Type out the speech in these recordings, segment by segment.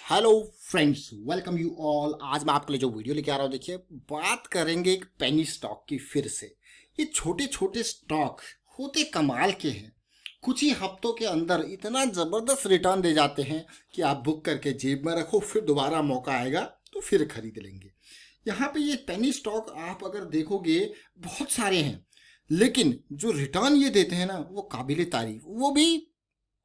Hello friends, welcome you all. आज मैं आपके लिए जो वीडियो लेके आ रहा हूँ, देखिए बात करेंगे एक पेनी स्टॉक की। फिर से ये छोटे छोटे स्टॉक होते कमाल के हैं। कुछ ही हफ्तों के अंदर इतना ज़बरदस्त रिटर्न दे जाते हैं कि आप बुक करके जेब में रखो, फिर दोबारा मौका आएगा तो फिर खरीद लेंगे। यहाँ पे ये पेनी स्टॉक आप अगर देखोगे बहुत सारे हैं, लेकिन जो रिटर्न ये देते हैं ना वो काबिले तारीफ, वो भी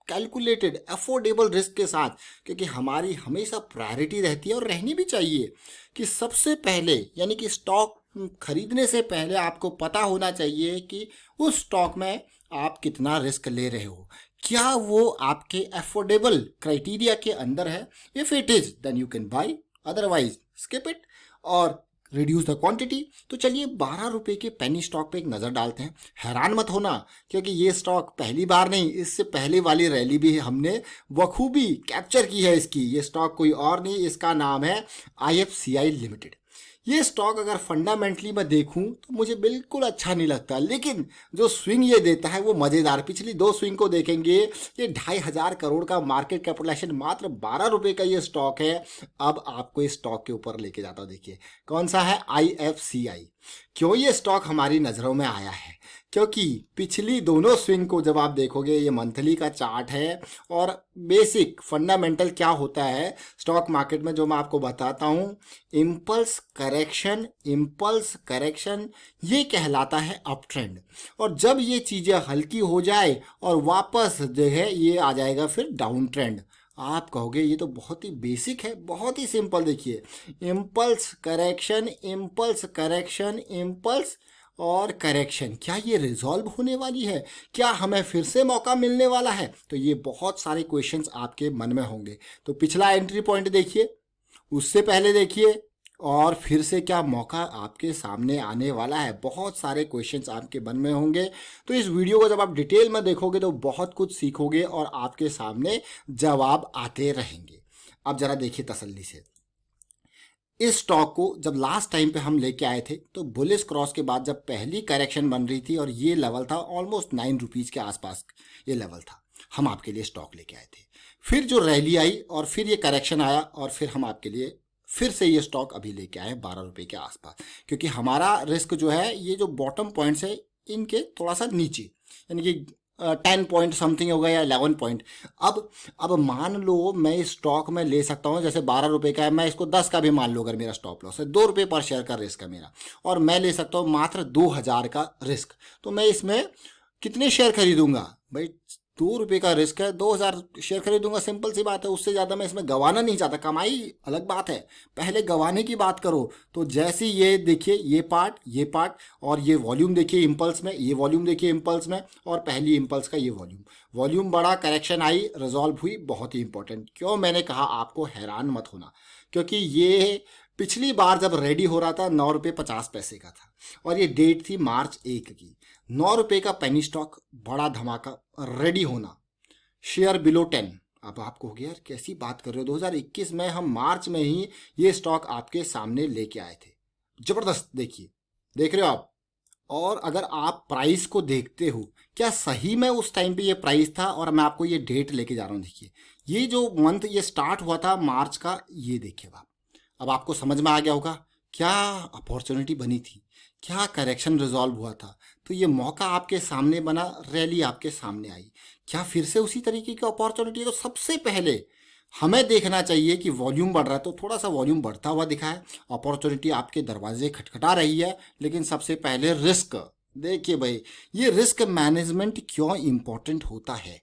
कैलकुलेटेड अफोर्डेबल रिस्क के साथ। क्योंकि हमारी हमेशा प्रायोरिटी रहती है और रहनी भी चाहिए कि सबसे पहले यानी कि स्टॉक खरीदने से पहले आपको पता होना चाहिए कि उस स्टॉक में आप कितना रिस्क ले रहे हो, क्या वो आपके अफोर्डेबल क्राइटेरिया के अंदर है। If it is then you can buy, otherwise skip it और रिड्यूस द क्वांटिटी। तो चलिए 12 रुपए के पेनी स्टॉक पे एक नज़र डालते हैं। हैरान मत होना, क्योंकि ये स्टॉक पहली बार नहीं, इससे पहले वाली रैली भी हमने बखूबी कैप्चर की है इसकी। ये स्टॉक कोई और नहीं, इसका नाम है IFCI लिमिटेड। ये स्टॉक अगर फंडामेंटली मैं देखूं तो मुझे बिल्कुल अच्छा नहीं लगता, लेकिन जो स्विंग ये देता है वो मज़ेदार। पिछली दो स्विंग को देखेंगे, ये 2,500 करोड़ का मार्केट कैपिटलाइजेशन, मात्र 12 रुपए का ये स्टॉक है। अब आपको इस स्टॉक के ऊपर लेके जाता हूँ। देखिए कौन सा है, IFCI। क्यों ये स्टॉक हमारी नज़रों में आया है? क्योंकि पिछली दोनों स्विंग को जब आप देखोगे, ये मंथली का चार्ट है और बेसिक फंडामेंटल क्या होता है स्टॉक मार्केट में जो मैं आपको बताता हूँ। इम्पल्स करेक्शन, इम्पल्स करेक्शन ये कहलाता है अप ट्रेंड। और जब ये चीज़ें हल्की हो जाए और वापस जो है ये आ जाएगा फिर डाउन ट्रेंड। आप कहोगे ये तो बहुत ही बेसिक है, बहुत ही सिंपल। देखिए impulse correction, impulse correction, impulse और करेक्शन, क्या ये रिजॉल्व होने वाली है? क्या हमें फिर से मौका मिलने वाला है? तो ये बहुत सारे क्वेश्चंस आपके मन में होंगे। तो पिछला एंट्री पॉइंट देखिए, उससे पहले देखिए, और फिर से क्या मौका आपके सामने आने वाला है? बहुत सारे क्वेश्चंस आपके मन में होंगे। तो इस वीडियो को जब आप डिटेल में देखोगे तो बहुत कुछ सीखोगे और आपके सामने जवाब आते रहेंगे। अब जरा देखिए तसल्ली से, इस स्टॉक को जब लास्ट टाइम पे हम लेके आए थे तो बुलिश क्रॉस के बाद जब पहली करेक्शन बन रही थी और ये लेवल था ऑलमोस्ट 9 रुपीज़ के आसपास, ये लेवल था, हम आपके लिए स्टॉक लेके आए थे। फिर जो रैली आई और फिर ये करेक्शन आया और फिर हम आपके लिए फिर से ये स्टॉक अभी लेके आए 12 रुपए के आसपास। क्योंकि हमारा रिस्क जो है, ये जो बॉटम पॉइंट्स है इनके थोड़ा सा नीचे, यानी कि 10 पॉइंट समथिंग हो गया या 11 पॉइंट। अब मान लो मैं इस स्टॉक में ले सकता हूँ, जैसे 12 रुपए का है, मैं इसको 10 का भी मान लो, अगर मेरा स्टॉप लॉस है 2 रुपये पर शेयर का रिस्क है मेरा, और मैं ले सकता हूँ मात्र 2,000 का रिस्क। तो मैं इसमें कितने शेयर खरीदूंगा भाई? 2 रुपये का रिस्क है, 2,000 शेयर खरीदूंगा, सिंपल सी बात है। उससे ज़्यादा मैं इसमें गंवाना नहीं चाहता। कमाई अलग बात है, पहले गंवाने की बात करो। तो जैसे ये देखिए, ये पार्ट और ये वॉल्यूम देखिए इम्पल्स में, ये वॉल्यूम देखिए इम्पल्स में, और पहली इम्पल्स का ये वॉल्यूम बढ़ा, करेक्शन आई, रिजॉल्व हुई। बहुत ही इंपॉर्टेंट। क्यों मैंने कहा आपको हैरान मत होना, क्योंकि ये पिछली बार जब रेडी हो रहा था 9 रुपये 50 पैसे का था और ये डेट थी मार्च 1 की। 9 रुपये का पेनी स्टॉक, बड़ा धमाका, रेडी होना, शेयर बिलो 10। अब आपको हो गया यार कैसी बात कर रहे हो, 2021 में हम मार्च में ही ये स्टॉक आपके सामने लेके आए थे। जबरदस्त, देखिए, देख रहे हो आप। और अगर आप प्राइस को देखते हो, क्या सही में उस टाइम पे ये प्राइस था? और मैं आपको ये डेट लेके जा रहा हूँ। देखिए ये जो मंथ ये स्टार्ट हुआ था मार्च का, ये देखिए आप। अब आपको समझ में आ गया होगा क्या अपॉर्चुनिटी बनी थी, क्या करेक्शन रिजॉल्व हुआ था। तो ये मौका आपके सामने बना, रैली आपके सामने आई, क्या फिर से उसी तरीके की अपॉर्चुनिटी है? तो सबसे पहले हमें देखना चाहिए कि वॉल्यूम बढ़ रहा है, तो थोड़ा सा वॉल्यूम बढ़ता हुआ दिखा है, अपॉर्चुनिटी आपके दरवाजे खटखटा रही है। लेकिन सबसे पहले रिस्क देखिए भाई, ये रिस्क मैनेजमेंट क्यों इंपॉर्टेंट होता है?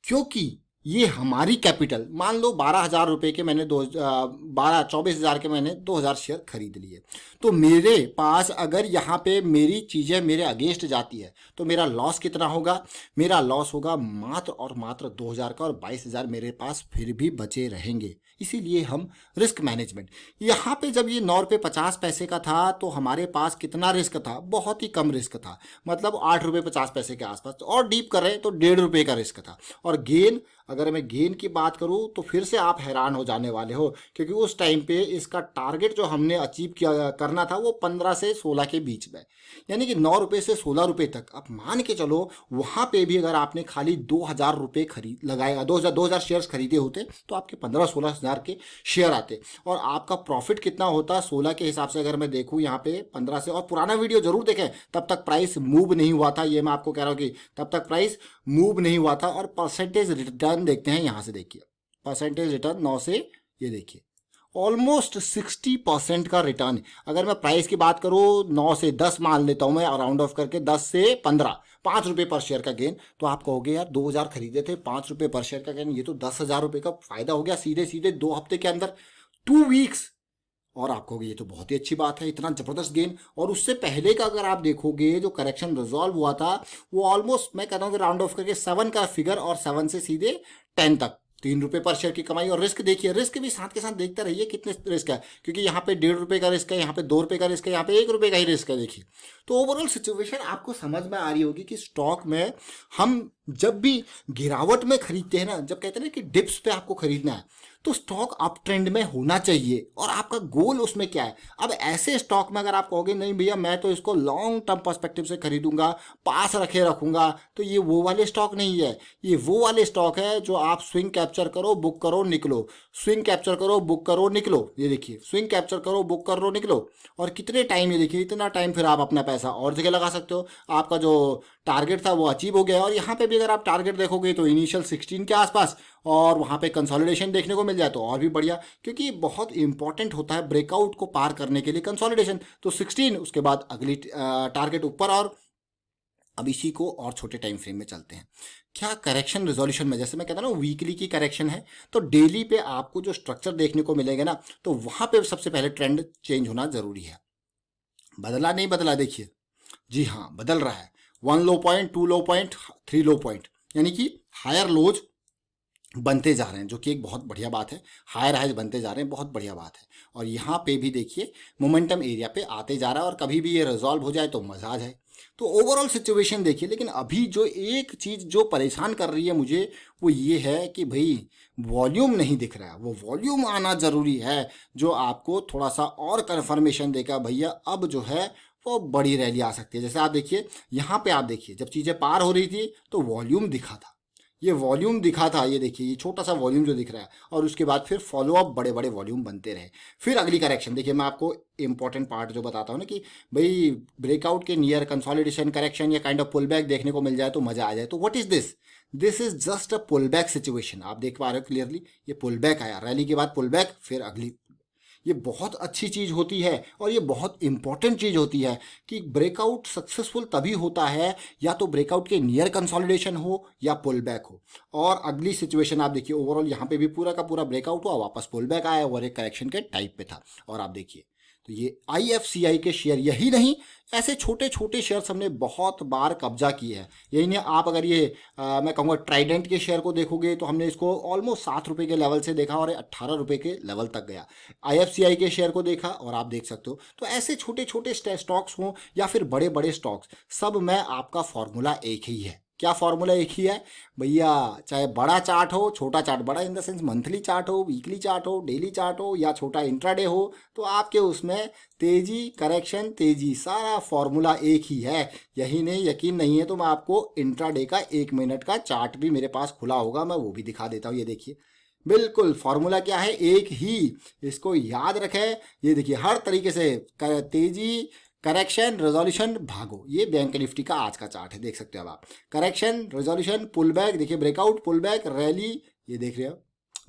क्योंकि ये हमारी कैपिटल, मान लो 12,000 रुपये के मैंने 24,000 के मैंने 2,000 शेयर खरीद लिए, तो मेरे पास अगर यहाँ पे मेरी चीज़ें मेरे अगेंस्ट जाती है तो मेरा लॉस कितना होगा? मेरा लॉस होगा मात्र और मात्र 2,000 का, और 22,000 मेरे पास फिर भी बचे रहेंगे। इसीलिए हम रिस्क मैनेजमेंट, यहाँ पे जब ये 9 रुपये 50 पैसे का था तो हमारे पास कितना रिस्क था? बहुत ही कम रिस्क था, मतलब 8 रुपये 50 पैसे के आसपास। और डीप कर रहे हैं तो 1.5 रुपये का रिस्क था, और गेन अगर मैं गेन की बात करूं तो फिर से आप हैरान हो जाने वाले हो, क्योंकि उस टाइम पे इसका टारगेट जो हमने अचीव किया करना था वो 15 से 16 के बीच में, यानी कि 9 रुपये से 16 रुपये तक। अब मान के चलो वहाँ पे भी अगर आपने खाली 2,000 रुपये खरीद लगाएगा, 2,000 शेयर्स खरीदे होते तो आपके 15-16 हज़ार के शेयर आते, और आपका प्रॉफिट कितना होता 16 के हिसाब से अगर मैं देखूँ यहाँ पे 15 से। और पुराना वीडियो जरूर देखें, तब तक प्राइस मूव नहीं हुआ था, ये मैं आपको कह रहा हूँ कि तब तक प्राइस मूव नहीं हुआ था। और परसेंटेज रिटर्न देखते हैं, यहाँ से देखिए परसेंटेज रिटर्न 9 से, ये देखिए ऑलमोस्ट 60% का रिटर्न। अगर मैं प्राइस की बात करूँ 9 से 10 मान लेता हूँ मैं, राउंड ऑफ करके 10 से 15, 5 रुपये पर शेयर का गेन। तो आप कहोगे यार 2,000 खरीदे थे, 5 रुपये पर शेयर का गेन, ये तो 10,000 रुपये का फायदा हो गया सीधे सीधे 2 हफ्ते के अंदर, 2 वीक्स। और आप कहोगे ये तो बहुत ही अच्छी बात है, इतना जबरदस्त गेन। और उससे पहले का अगर आप देखोगे जो करेक्शन रिजॉल्व हुआ था वो ऑलमोस्ट मैं कहता हूँ कि राउंड ऑफ करके 7 का फिगर, और 7 से सीधे 10 तक 3 रुपये पर शेयर की कमाई। और रिस्क देखिए, रिस्क भी साथ के साथ देखते रहिए कितने रिस्क है, क्योंकि यहाँ पे 1.5 रुपये का रिस्क है, यहाँ पे 2 रुपये का रिस्क है, यहाँ पे 1 रुपये का ही रिस्क है। देखिए तो ओवरऑल सिचुएशन आपको समझ में आ रही होगी कि स्टॉक में हम जब भी गिरावट में खरीदते हैं ना, जब कहते हैं ना कि डिप्स पे आपको खरीदना है, तो स्टॉक अप ट्रेंड में होना चाहिए और आपका गोल उसमें क्या है। अब ऐसे स्टॉक में अगर आप कहोगे नहीं भैया मैं तो इसको लॉन्ग टर्म पर्सपेक्टिव से खरीदूंगा, पास रखे रखूंगा, तो ये वो वाले स्टॉक नहीं है। ये वो वाले स्टॉक है जो आप स्विंग कैप्चर करो, बुक करो, निकलो, स्विंग कैप्चर करो, बुक करो, निकलो। ये देखिए स्विंग कैप्चर करो, बुक करो, निकलो। और कितने टाइम, ये देखिए इतना टाइम, फिर आप अपना पैसा और जगह लगा सकते हो। आपका जो टारगेट था वो अचीव हो गया। और यहाँ पे भी अगर आप टारगेट देखोगे तो इनिशियल 16 के आसपास, और वहाँ पे कंसोलिडेशन देखने को मिल जाए तो और भी बढ़िया, क्योंकि बहुत इंपॉर्टेंट होता है ब्रेकआउट को पार करने के लिए कंसोलिडेशन। तो 16, उसके बाद अगली टारगेट ऊपर। और अब इसी को और छोटे टाइम फ्रेम में चलते हैं। क्या करेक्शन रिजोल्यूशन में, जैसे मैं कहता ना वीकली की करेक्शन है, तो डेली पे आपको जो स्ट्रक्चर देखने को मिलेगा ना, तो वहाँ पे सबसे पहले ट्रेंड चेंज होना जरूरी है। बदला नहीं बदला, देखिए जी हाँ बदल रहा है। 1 लो पॉइंट, 2 लो पॉइंट, 3 लो पॉइंट, यानी कि हायर लोज बनते जा रहे हैं, जो कि एक बहुत बढ़िया बात है। हायर हाइज बनते जा रहे हैं, बहुत बढ़िया बात है। और यहाँ पे भी देखिए मोमेंटम एरिया पे आते जा रहा है, और कभी भी ये रिजॉल्व हो जाए तो मजा आ जाए। तो ओवरऑल सिचुएशन देखिए। लेकिन अभी जो एक चीज़ जो परेशान कर रही है मुझे, वो ये है कि भाई वॉल्यूम नहीं दिख रहा है। वो वॉल्यूम आना ज़रूरी है, जो आपको थोड़ा सा और कन्फर्मेशन देगा भैया अब जो है वो बड़ी रैली आ सकती है। जैसे आप देखिए यहाँ पे, आप देखिए जब चीज़ें पार हो रही थी तो वॉल्यूम दिखा था, ये वॉल्यूम दिखा था, ये देखिए ये छोटा सा वॉल्यूम जो दिख रहा है, और उसके बाद फिर फॉलो अप बड़े बड़े वॉल्यूम बनते रहे। फिर अगली करेक्शन देखिए, मैं आपको इंपॉर्टेंट पार्ट जो बताता हूँ ना कि भाई ब्रेकआउट के नियर कंसोलिडेशन, करेक्शन या काइंड ऑफ पुल बैक देखने को मिल जाए तो मजा आ जाए। तो what is this? This is just a pull back situation. आप देख पा रहे हो क्लियरली, ये पुल बैक आया, रैली के बाद पुल बैक, फिर अगली। ये बहुत अच्छी चीज़ होती है और ये बहुत इंपॉर्टेंट चीज़ होती है कि ब्रेकआउट सक्सेसफुल तभी होता है या तो ब्रेकआउट के नियर कंसोलिडेशन हो या पुल बैक हो। और अगली सिचुएशन आप देखिए, ओवरऑल यहाँ पे भी पूरा का पूरा ब्रेकआउट हुआ, वापस पुल बैक आया और एक करेक्शन के टाइप पे था। और आप देखिए तो ये IFCI के शेयर, यही नहीं ऐसे छोटे छोटे शेयर्स हमने बहुत बार कब्जा किए हैं। यही नहीं, आप अगर ये मैं कहूँगा ट्राइडेंट के शेयर को देखोगे तो हमने इसको ऑलमोस्ट 7 रुपये के लेवल से देखा और 18 रुपये के लेवल तक गया। IFCI के शेयर को देखा और आप देख सकते हो। तो ऐसे छोटे छोटे स्टॉक्स हों या फिर बड़े बड़े स्टॉक्स, सब में आपका फॉर्मूला एक ही है। क्या फॉर्मूला एक ही है भैया? चाहे बड़ा चार्ट हो, छोटा चार्ट, बड़ा in the sense monthly chart हो, वीकली चार्ट हो, डेली चार्ट हो या छोटा इंट्राडे हो, तो आपके उसमें तेजी, करेक्शन, तेजी, सारा फॉर्मूला एक ही है। यही नहीं, यकीन नहीं है तो मैं आपको इंट्राडे का 1 मिनट का चार्ट भी मेरे पास खुला होगा, मैं वो भी दिखा देता हूँ। ये देखिए बिल्कुल फॉर्मूला क्या है, एक ही, इसको याद रखें। ये देखिए हर तरीके से तेजी, करेक्शन, रेजोल्यूशन, भागो। ये बैंक निफ्टी का आज का चार्ट है, देख सकते हो आप। करेक्शन, रेजोल्यूशन, पुल बैक, देखिए ब्रेकआउट, पुल बैक, रैली, ये देख रहे हो,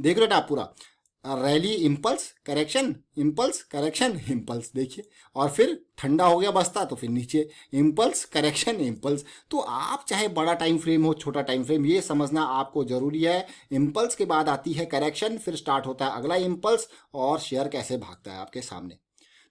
देख रहे हो आप पूरा rally, impulse, correction, impulse, correction, impulse, देखिए। और फिर ठंडा हो गया बस्ता तो फिर नीचे इम्पल्स, करेक्शन, इम्पल्स। तो आप चाहे बड़ा टाइम फ्रेम हो, छोटा टाइम फ्रेम, ये समझना आपको जरूरी है। इम्पल्स के बाद आती है करेक्शन, फिर स्टार्ट होता है अगला इम्पल्स और शेयर कैसे भागता है आपके सामने।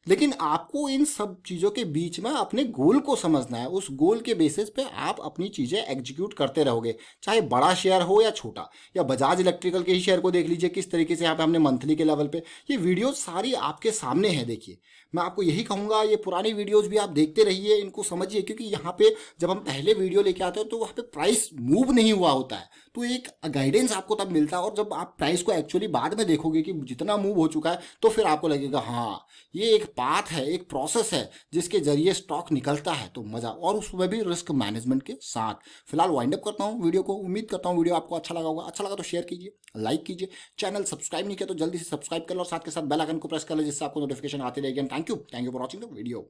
लेकिन आपको इन सब चीज़ों के बीच में अपने गोल को समझना है। उस गोल के बेसिस पे आप अपनी चीज़ें एग्जीक्यूट करते रहोगे, चाहे बड़ा शेयर हो या छोटा। या बजाज इलेक्ट्रिकल के ही शेयर को देख लीजिए, किस तरीके से यहाँ पे हमने मंथली के लेवल पे ये वीडियो सारी आपके सामने है। देखिए, मैं आपको यही कहूँगा, ये पुरानी वीडियोज़ भी आप देखते रहिए, इनको समझिए, क्योंकि यहाँ पे जब हम पहले वीडियो लेके आते हैं तो वहाँ पे प्राइस मूव नहीं हुआ होता है, तो एक गाइडेंस आपको तब मिलता है। और जब आप प्राइस को एक्चुअली बाद में देखोगे कि जितना मूव हो चुका है, तो फिर आपको लगेगा हाँ, ये एक पाथ है, एक प्रोसेस है जिसके जरिए स्टॉक निकलता है। तो मज़ा, और उसमें भी रिस्क मैनेजमेंट के साथ। फिलहाल वाइंड अप करता हूँ वीडियो को। उम्मीद करता हूँ वीडियो आपको अच्छा लगा होगा। अच्छा लगा तो शेयर कीजिए, लाइक कीजिए। चैनल सब्सक्राइब नहीं किया तो जल्दी से सब्सक्राइब कर लो और साथ के साथ बेल आइकन को प्रेस कर लो, जिससे आपको नोटिफिकेशन आती रहेगी। Thank you for watching the video.